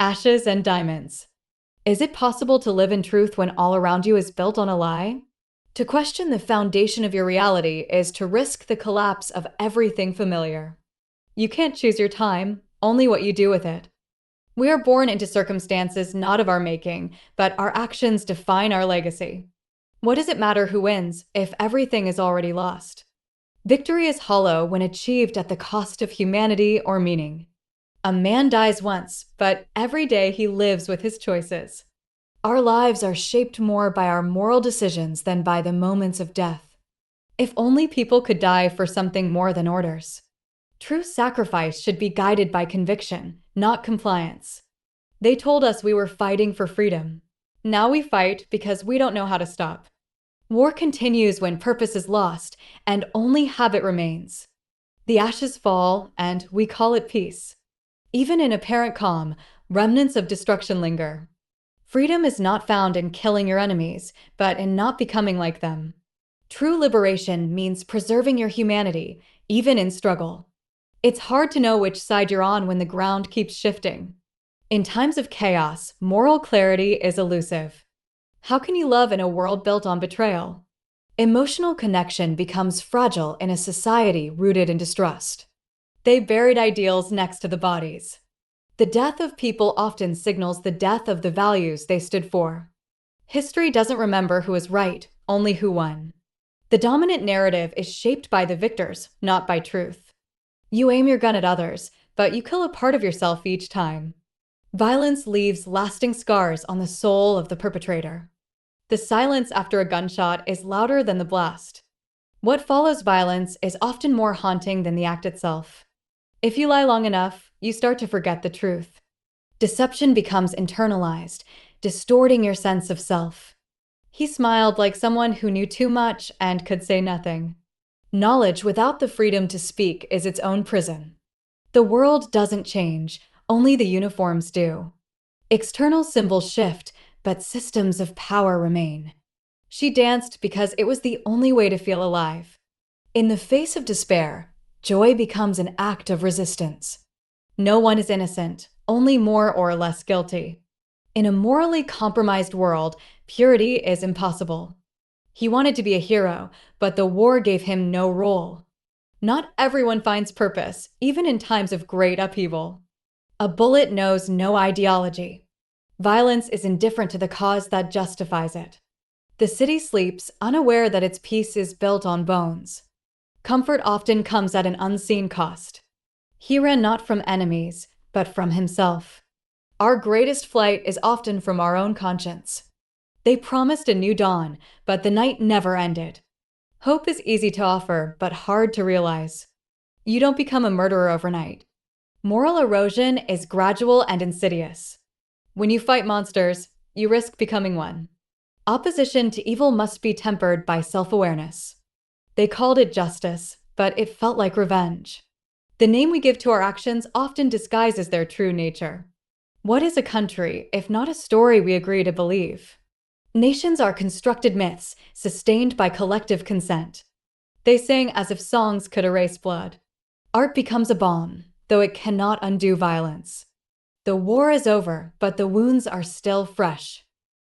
Ashes and diamonds. Is it possible to live in truth when all around you is built on a lie? To question the foundation of your reality is to risk the collapse of everything familiar. You can't choose your time, only what you do with it. We are born into circumstances not of our making, but our actions define our legacy. What does it matter who wins if everything is already lost? Victory is hollow when achieved at the cost of humanity or meaning. A man dies once, but every day he lives with his choices. Our lives are shaped more by our moral decisions than by the moments of death. If only people could die for something more than orders. True sacrifice should be guided by conviction, not compliance. They told us we were fighting for freedom. Now we fight because we don't know how to stop. War continues when purpose is lost, and only habit remains. The ashes fall, and we call it peace. Even in apparent calm, remnants of destruction linger. Freedom is not found in killing your enemies, but in not becoming like them. True liberation means preserving your humanity, even in struggle. It's hard to know which side you're on when the ground keeps shifting. In times of chaos, moral clarity is elusive. How can you love in a world built on betrayal? Emotional connection becomes fragile in a society rooted in distrust. They buried ideals next to the bodies. The death of people often signals the death of the values they stood for. History doesn't remember who is right, only who won. The dominant narrative is shaped by the victors, not by truth. You aim your gun at others, but you kill a part of yourself each time. Violence leaves lasting scars on the soul of the perpetrator. The silence after a gunshot is louder than the blast. What follows violence is often more haunting than the act itself. If you lie long enough, you start to forget the truth. Deception becomes internalized, distorting your sense of self. He smiled like someone who knew too much and could say nothing. Knowledge without the freedom to speak is its own prison. The world doesn't change, only the uniforms do. External symbols shift, but systems of power remain. She danced because it was the only way to feel alive. In the face of despair, joy becomes an act of resistance. No one is innocent, only more or less guilty. In a morally compromised world, purity is impossible. He wanted to be a hero, but the war gave him no role. Not everyone finds purpose, even in times of great upheaval. A bullet knows no ideology. Violence is indifferent to the cause that justifies it. The city sleeps, unaware that its peace is built on bones. Comfort often comes at an unseen cost. He ran not from enemies, but from himself. Our greatest flight is often from our own conscience. They promised a new dawn, but the night never ended. Hope is easy to offer, but hard to realize. You don't become a murderer overnight. Moral erosion is gradual and insidious. When you fight monsters, you risk becoming one. Opposition to evil must be tempered by self-awareness. They called it justice, but it felt like revenge. The name we give to our actions often disguises their true nature. What is a country, if not a story we agree to believe? Nations are constructed myths, sustained by collective consent. They sing as if songs could erase blood. Art becomes a balm, though it cannot undo violence. The war is over, but the wounds are still fresh.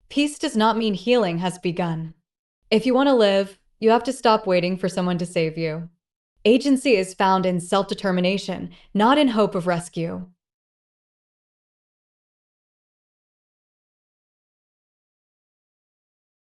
Peace does not mean healing has begun. If you want to live, you have to stop waiting for someone to save you. Agency is found in self-determination, not in hope of rescue.